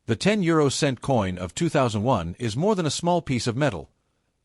The 10 cent coin of 2001 is more than a small piece of metal.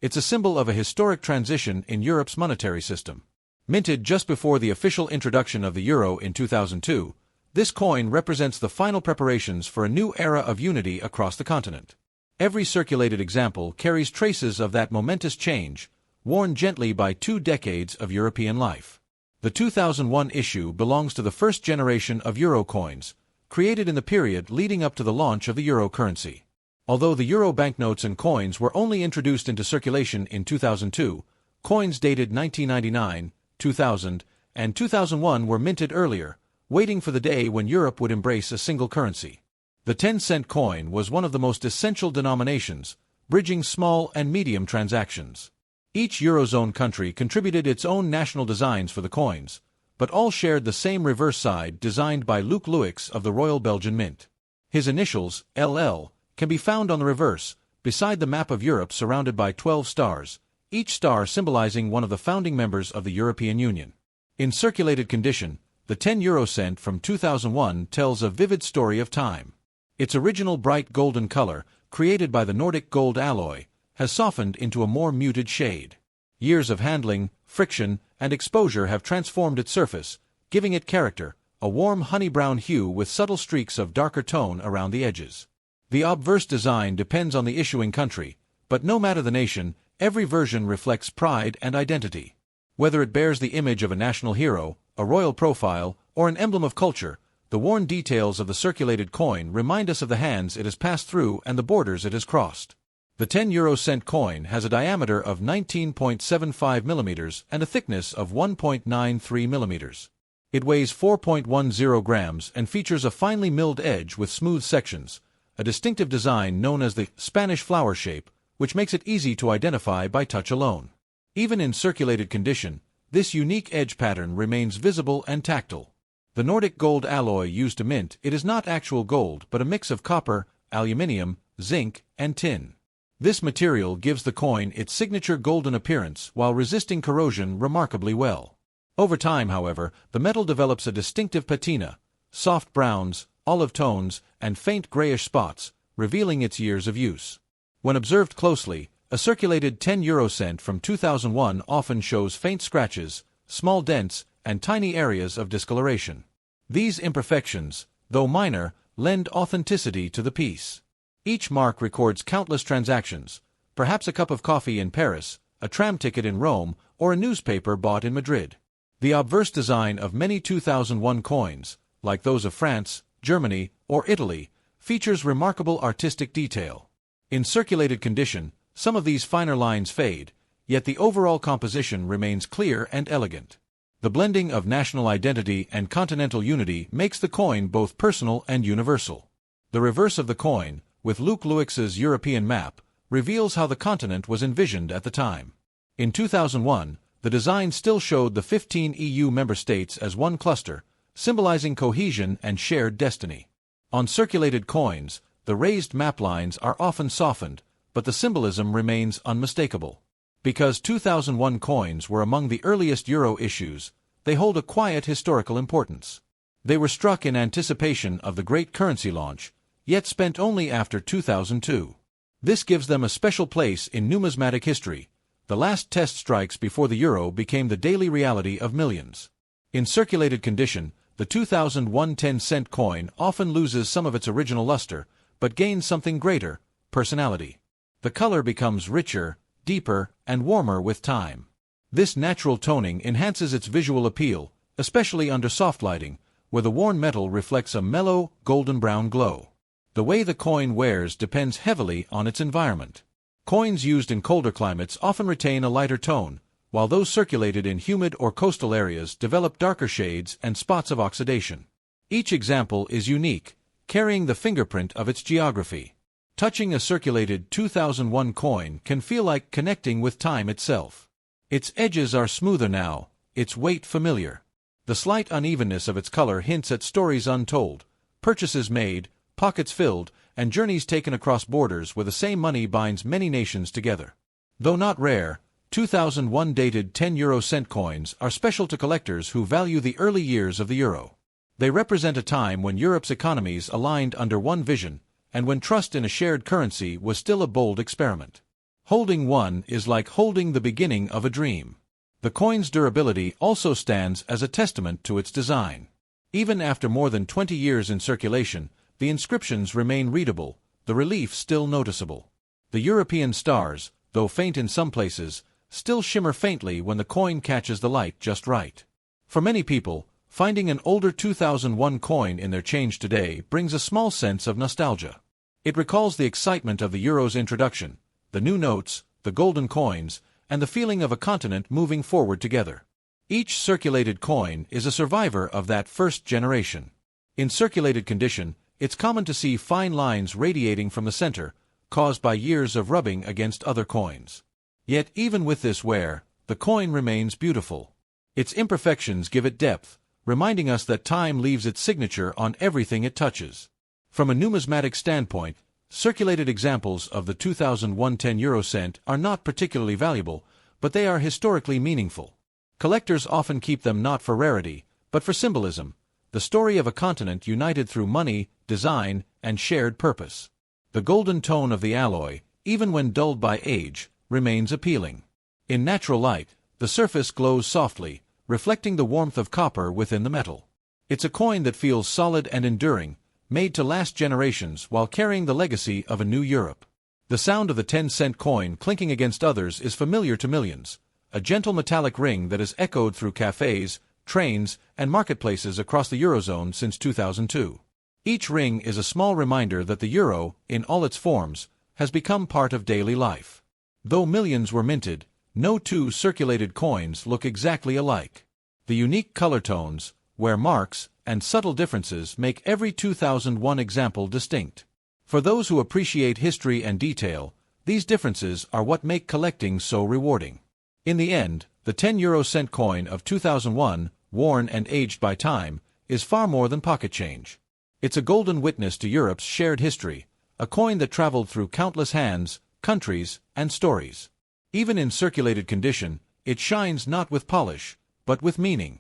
It's a symbol of a historic transition in Europe's monetary system. Minted just before the official introduction of the euro in 2002, this coin represents the final preparations for a new era of unity across the continent. Every circulated example carries traces of that momentous change, worn gently by 2 decades of European life. The 2001 issue belongs to the first generation of euro coins, created in the period leading up to the launch of the euro currency. Although the euro banknotes and coins were only introduced into circulation in 2002, coins dated 1999, 2000, and 2001 were minted earlier, waiting for the day when Europe would embrace a single currency. The 10-cent coin was one of the most essential denominations, bridging small and medium transactions. Each Eurozone country contributed its own national designs for the coins, but all shared the same reverse side designed by Luc Louix of the Royal Belgian Mint. His initials, LL, can be found on the reverse, beside the map of Europe surrounded by 12 stars, each star symbolizing one of the founding members of the European Union. In circulated condition, the 10 cent from 2001 tells a vivid story of time. Its original bright golden color, created by the Nordic gold alloy, has softened into a more muted shade. Years of handling, friction, and exposure have transformed its surface, giving it character, a warm honey-brown hue with subtle streaks of darker tone around the edges. The obverse design depends on the issuing country, but no matter the nation, every version reflects pride and identity. Whether it bears the image of a national hero, a royal profile, or an emblem of culture, the worn details of the circulated coin remind us of the hands it has passed through and the borders it has crossed. The 10 cent coin has a diameter of 19.75 millimeters and a thickness of 1.93 millimeters. It weighs 4.10 grams and features a finely milled edge with smooth sections, a distinctive design known as the Spanish flower shape, which makes it easy to identify by touch alone. Even in circulated condition, this unique edge pattern remains visible and tactile. The Nordic gold alloy used to mint it is not actual gold but a mix of copper, aluminium, zinc, and tin. This material gives the coin its signature golden appearance while resisting corrosion remarkably well. Over time, however, the metal develops a distinctive patina, soft browns, olive tones, and faint grayish spots, revealing its years of use. When observed closely, a circulated 10 cent from 2001 often shows faint scratches, small dents, and tiny areas of discoloration. These imperfections, though minor, lend authenticity to the piece. Each mark records countless transactions, perhaps a cup of coffee in Paris, a tram ticket in Rome, or a newspaper bought in Madrid. The obverse design of many 2001 coins, like those of France, Germany, or Italy, features remarkable artistic detail. In circulated condition, some of these finer lines fade, yet the overall composition remains clear and elegant. The blending of national identity and continental unity makes the coin both personal and universal. The reverse of the coin, with Luc Louix's European map, reveals how the continent was envisioned at the time. In 2001, the design still showed the 15 EU member states as one cluster, symbolizing cohesion and shared destiny. On circulated coins, the raised map lines are often softened, but the symbolism remains unmistakable. Because 2001 coins were among the earliest euro issues, they hold a quiet historical importance. They were struck in anticipation of the great currency launch, yet spent only after 2002. This gives them a special place in numismatic history, the last test strikes before the euro became the daily reality of millions. In circulated condition, the 2001 10-cent coin often loses some of its original luster, but gains something greater, personality. The color becomes richer, deeper, and warmer with time. This natural toning enhances its visual appeal, especially under soft lighting, where the worn metal reflects a mellow, golden-brown glow. The way the coin wears depends heavily on its environment. Coins used in colder climates often retain a lighter tone, while those circulated in humid or coastal areas develop darker shades and spots of oxidation. Each example is unique, carrying the fingerprint of its geography. Touching a circulated 2001 coin can feel like connecting with time itself. Its edges are smoother now, its weight familiar. The slight unevenness of its color hints at stories untold, purchases made, pockets filled, and journeys taken across borders where the same money binds many nations together. Though not rare, 2001 dated 10 cent coins are special to collectors who value the early years of the euro. They represent a time when Europe's economies aligned under one vision, and when trust in a shared currency was still a bold experiment. Holding one is like holding the beginning of a dream. The coin's durability also stands as a testament to its design. Even after more than 20 years in circulation, the inscriptions remain readable, the relief still noticeable. The European stars, though faint in some places, still shimmer faintly when the coin catches the light just right. For many people, finding an older 2001 coin in their change today brings a small sense of nostalgia. It recalls the excitement of the euro's introduction, the new notes, the golden coins, and the feeling of a continent moving forward together. Each circulated coin is a survivor of that first generation. In circulated condition, it's common to see fine lines radiating from the center, caused by years of rubbing against other coins. Yet even with this wear, the coin remains beautiful. Its imperfections give it depth, reminding us that time leaves its signature on everything it touches. From a numismatic standpoint, circulated examples of the 2001 10 euro cent are not particularly valuable, but they are historically meaningful. Collectors often keep them not for rarity, but for symbolism, the story of a continent united through money, design, and shared purpose. The golden tone of the alloy, even when dulled by age, remains appealing. In natural light, the surface glows softly, reflecting the warmth of copper within the metal. It's a coin that feels solid and enduring, made to last generations while carrying the legacy of a new Europe. The sound of the 10-cent coin clinking against others is familiar to millions, a gentle metallic ring that has echoed through cafes, trains, and marketplaces across the Eurozone since 2002. Each ring is a small reminder that the euro, in all its forms, has become part of daily life. Though millions were minted, no two circulated coins look exactly alike. The unique color tones, wear marks, and subtle differences make every 2001 example distinct. For those who appreciate history and detail, these differences are what make collecting so rewarding. In the end, the 10 euro cent coin of 2001, worn and aged by time, is far more than pocket change. It's a golden witness to Europe's shared history, a coin that traveled through countless hands, countries, and stories. Even in circulated condition, it shines not with polish, but with meaning.